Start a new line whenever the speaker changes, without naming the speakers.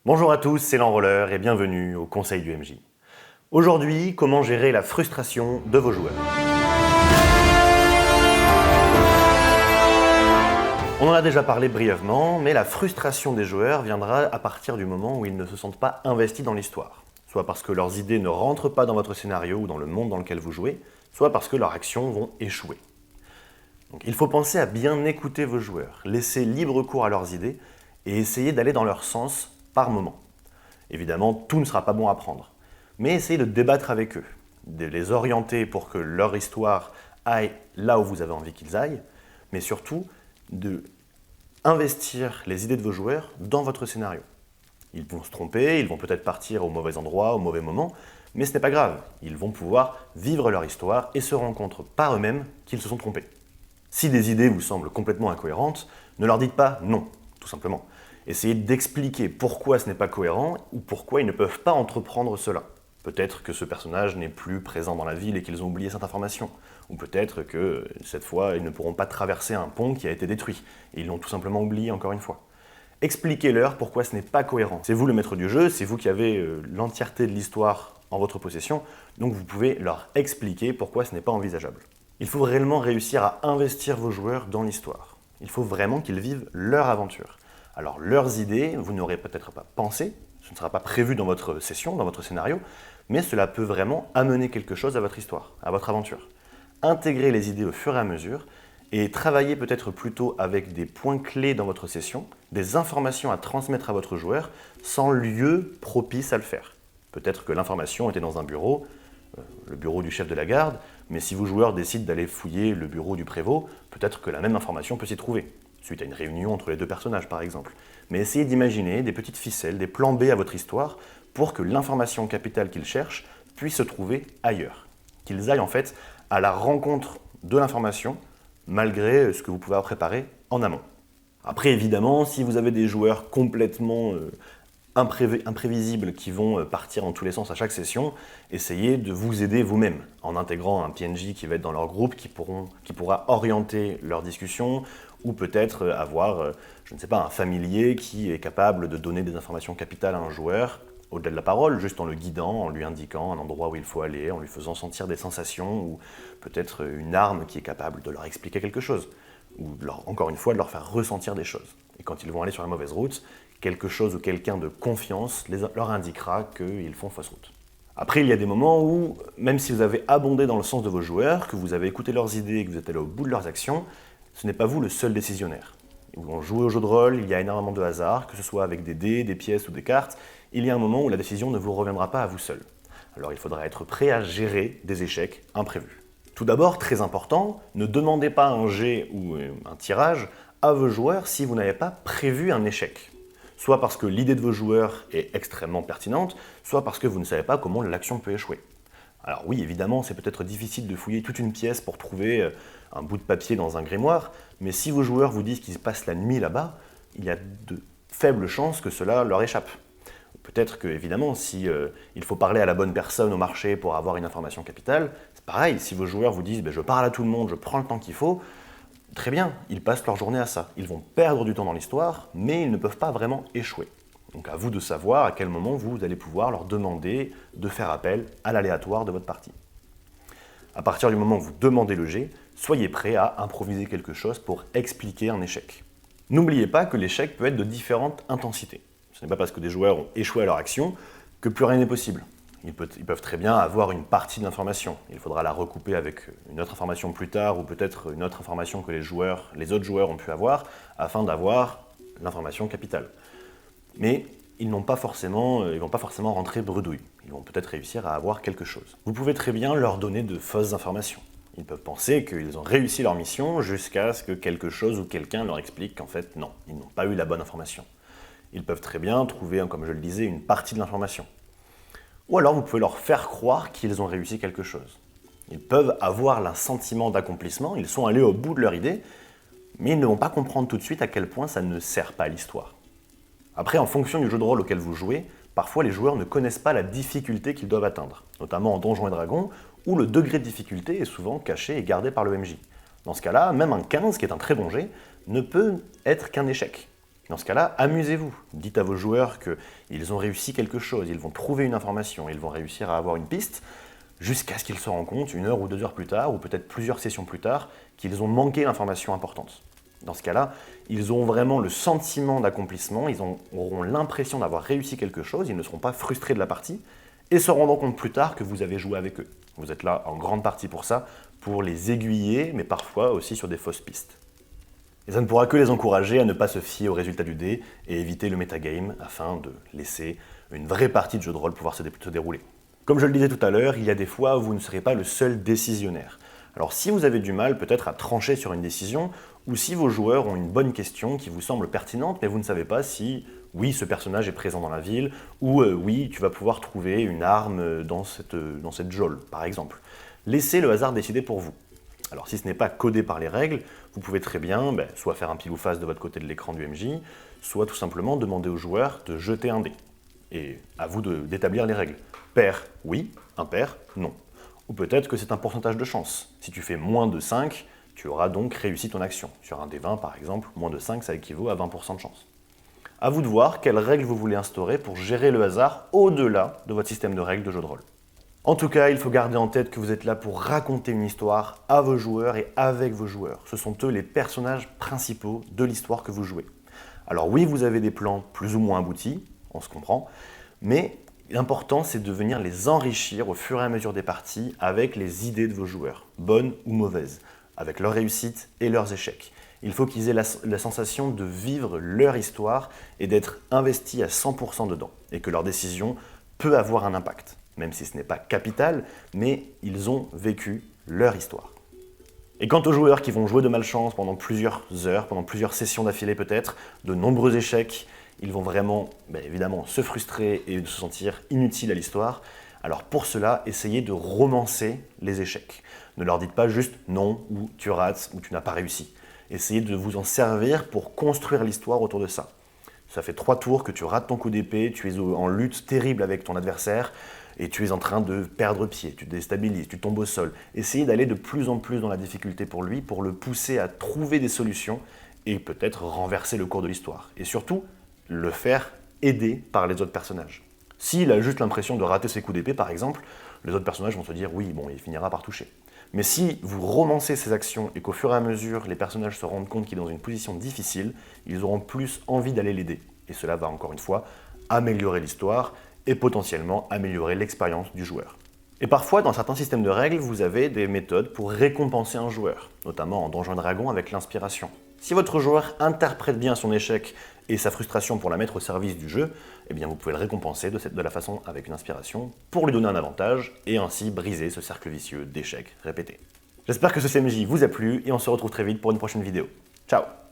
Bonjour à tous, c'est l'Enrôleur et bienvenue au Conseil du MJ. Aujourd'hui, comment gérer la frustration de vos joueurs. On en a déjà parlé brièvement, mais la frustration des joueurs viendra à partir du moment où ils ne se sentent pas investis dans l'histoire. Soit parce que leurs idées ne rentrent pas dans votre scénario ou dans le monde dans lequel vous jouez, soit parce que leurs actions vont échouer. Donc, il faut penser à bien écouter vos joueurs, laisser libre cours à leurs idées et essayer d'aller dans leur sens par moment. Évidemment, tout ne sera pas bon à prendre, mais essayez de débattre avec eux, de les orienter pour que leur histoire aille là où vous avez envie qu'ils aillent, mais surtout de investir les idées de vos joueurs dans votre scénario. Ils vont se tromper, ils vont peut-être partir au mauvais endroit, au mauvais moment, mais ce n'est pas grave, ils vont pouvoir vivre leur histoire et se rendre compte par eux-mêmes qu'ils se sont trompés. Si des idées vous semblent complètement incohérentes, ne leur dites pas non, tout simplement. Essayez d'expliquer pourquoi ce n'est pas cohérent ou pourquoi ils ne peuvent pas entreprendre cela. Peut-être que ce personnage n'est plus présent dans la ville et qu'ils ont oublié cette information. Ou peut-être que cette fois, ils ne pourront pas traverser un pont qui a été détruit. Et ils l'ont tout simplement oublié encore une fois. Expliquez-leur pourquoi ce n'est pas cohérent. C'est vous le maître du jeu, c'est vous qui avez l'entièreté de l'histoire en votre possession, donc vous pouvez leur expliquer pourquoi ce n'est pas envisageable. Il faut réellement réussir à investir vos joueurs dans l'histoire. Il faut vraiment qu'ils vivent leur aventure. Alors leurs idées, vous n'aurez peut-être pas pensé, ce ne sera pas prévu dans votre session, dans votre scénario, mais cela peut vraiment amener quelque chose à votre histoire, à votre aventure. Intégrez les idées au fur et à mesure et travaillez peut-être plutôt avec des points clés dans votre session, des informations à transmettre à votre joueur sans lieu propice à le faire. Peut-être que l'information était dans un bureau, le bureau du chef de la garde, mais si vos joueurs décident d'aller fouiller le bureau du prévôt, peut-être que la même information peut s'y trouver, suite à une réunion entre les deux personnages par exemple. Mais essayez d'imaginer des petites ficelles, des plans B à votre histoire, pour que l'information capitale qu'ils cherchent puisse se trouver ailleurs. Qu'ils aillent en fait à la rencontre de l'information, malgré ce que vous pouvez préparer en amont. Après évidemment, si vous avez des joueurs complètement imprévisibles qui vont partir en tous les sens à chaque session, essayez de vous aider vous-même en intégrant un PNJ qui va être dans leur groupe, qui pourra orienter leur discussion, ou peut-être avoir, je ne sais pas, un familier qui est capable de donner des informations capitales à un joueur, au-delà de la parole, juste en le guidant, en lui indiquant un endroit où il faut aller, en lui faisant sentir des sensations, ou peut-être une arme qui est capable de leur expliquer quelque chose, ou encore une fois de leur faire ressentir des choses. Et quand ils vont aller sur la mauvaise route, quelque chose ou quelqu'un de confiance leur indiquera qu'ils font fausse route. Après, il y a des moments où, même si vous avez abondé dans le sens de vos joueurs, que vous avez écouté leurs idées et que vous êtes allé au bout de leurs actions, ce n'est pas vous le seul décisionnaire. Ils vont jouer au jeu de rôle, il y a énormément de hasard, que ce soit avec des dés, des pièces ou des cartes. Il y a un moment où la décision ne vous reviendra pas à vous seul. Alors il faudra être prêt à gérer des échecs imprévus. Tout d'abord, très important, ne demandez pas un jet ou un tirage à vos joueurs si vous n'avez pas prévu un échec. Soit parce que l'idée de vos joueurs est extrêmement pertinente, soit parce que vous ne savez pas comment l'action peut échouer. Alors oui, évidemment, c'est peut-être difficile de fouiller toute une pièce pour trouver un bout de papier dans un grimoire, mais si vos joueurs vous disent qu'ils passent la nuit là-bas, il y a de faibles chances que cela leur échappe. Peut-être que, évidemment, si il faut parler à la bonne personne au marché pour avoir une information capitale, c'est pareil, si vos joueurs vous disent je parle à tout le monde, je prends le temps qu'il faut, très bien, ils passent leur journée à ça. Ils vont perdre du temps dans l'histoire, mais ils ne peuvent pas vraiment échouer. Donc à vous de savoir à quel moment vous allez pouvoir leur demander de faire appel à l'aléatoire de votre partie. À partir du moment où vous demandez le jet, soyez prêt à improviser quelque chose pour expliquer un échec. N'oubliez pas que l'échec peut être de différentes intensités. Ce n'est pas parce que des joueurs ont échoué à leur action que plus rien n'est possible. Ils peuvent très bien avoir une partie de l'information. Il faudra la recouper avec une autre information plus tard ou peut-être une autre information que les autres joueurs ont pu avoir afin d'avoir l'information capitale. Mais ils vont pas forcément rentrer bredouille. Ils vont peut-être réussir à avoir quelque chose. Vous pouvez très bien leur donner de fausses informations. Ils peuvent penser qu'ils ont réussi leur mission jusqu'à ce que quelque chose ou quelqu'un leur explique qu'en fait non, ils n'ont pas eu la bonne information. Ils peuvent très bien trouver, comme je le disais, une partie de l'information. Ou alors vous pouvez leur faire croire qu'ils ont réussi quelque chose. Ils peuvent avoir un sentiment d'accomplissement, ils sont allés au bout de leur idée, mais ils ne vont pas comprendre tout de suite à quel point ça ne sert pas à l'histoire. Après, en fonction du jeu de rôle auquel vous jouez, parfois les joueurs ne connaissent pas la difficulté qu'ils doivent atteindre, notamment en Donjons et Dragons, où le degré de difficulté est souvent caché et gardé par le MJ. Dans ce cas-là, même un 15, qui est un très bon jet, ne peut être qu'un échec. Dans ce cas-là, amusez-vous. Dites à vos joueurs qu'ils ont réussi quelque chose, ils vont trouver une information, ils vont réussir à avoir une piste, jusqu'à ce qu'ils se rendent compte, 1 heure ou 2 heures plus tard, ou peut-être plusieurs sessions plus tard, qu'ils ont manqué l'information importante. Dans ce cas-là, ils auront vraiment le sentiment d'accomplissement, ils auront l'impression d'avoir réussi quelque chose, ils ne seront pas frustrés de la partie, et se rendront compte plus tard que vous avez joué avec eux. Vous êtes là en grande partie pour ça, pour les aiguiller, mais parfois aussi sur des fausses pistes. Et ça ne pourra que les encourager à ne pas se fier aux résultats du dé et éviter le metagame afin de laisser une vraie partie de jeu de rôle pouvoir se dérouler. Comme je le disais tout à l'heure, il y a des fois où vous ne serez pas le seul décisionnaire. Alors si vous avez du mal peut-être à trancher sur une décision, ou si vos joueurs ont une bonne question qui vous semble pertinente, mais vous ne savez pas si, oui, ce personnage est présent dans la ville, ou oui, tu vas pouvoir trouver une arme dans cette geôle, par exemple. Laissez le hasard décider pour vous. Alors si ce n'est pas codé par les règles, vous pouvez très bien soit faire un pile ou face de votre côté de l'écran du MJ, soit tout simplement demander au joueur de jeter un dé. Et à vous d'établir les règles. Pair, oui, impair, non. Ou peut-être que c'est un pourcentage de chance. Si tu fais moins de 5, tu auras donc réussi ton action. Sur un D20 par exemple, moins de 5, ça équivaut à 20% de chance. À vous de voir quelles règles vous voulez instaurer pour gérer le hasard au-delà de votre système de règles de jeu de rôle. En tout cas, il faut garder en tête que vous êtes là pour raconter une histoire à vos joueurs et avec vos joueurs. Ce sont eux les personnages principaux de l'histoire que vous jouez. Alors oui, vous avez des plans plus ou moins aboutis, on se comprend, mais l'important c'est de venir les enrichir au fur et à mesure des parties avec les idées de vos joueurs, bonnes ou mauvaises, avec leurs réussites et leurs échecs. Il faut qu'ils aient la sensation de vivre leur histoire et d'être investis à 100% dedans, et que leur décision peut avoir un impact. Même si ce n'est pas capital, mais ils ont vécu leur histoire. Et quant aux joueurs qui vont jouer de malchance pendant plusieurs heures, pendant plusieurs sessions d'affilée peut-être, de nombreux échecs, ils vont vraiment, évidemment, se frustrer et se sentir inutiles à l'histoire. Alors pour cela, essayez de romancer les échecs. Ne leur dites pas juste non, ou tu rates, ou tu n'as pas réussi. Essayez de vous en servir pour construire l'histoire autour de ça. Ça fait 3 tours que tu rates ton coup d'épée, tu es en lutte terrible avec ton adversaire, et tu es en train de perdre pied, tu te déstabilises, tu tombes au sol. Essayez d'aller de plus en plus dans la difficulté pour lui, pour le pousser à trouver des solutions et peut-être renverser le cours de l'histoire. Et surtout, le faire aider par les autres personnages. S'il a juste l'impression de rater ses coups d'épée, par exemple, les autres personnages vont se dire « oui, bon, il finira par toucher ». Mais si vous romancez ses actions et qu'au fur et à mesure, les personnages se rendent compte qu'il est dans une position difficile, ils auront plus envie d'aller l'aider. Et cela va, encore une fois, améliorer l'histoire et potentiellement améliorer l'expérience du joueur. Et parfois, dans certains systèmes de règles, vous avez des méthodes pour récompenser un joueur, notamment en Donjons & Dragons avec l'inspiration. Si votre joueur interprète bien son échec et sa frustration pour la mettre au service du jeu, eh bien vous pouvez le récompenser de la façon avec une inspiration pour lui donner un avantage et ainsi briser ce cercle vicieux d'échecs répétés. J'espère que ce CMJ vous a plu et on se retrouve très vite pour une prochaine vidéo. Ciao!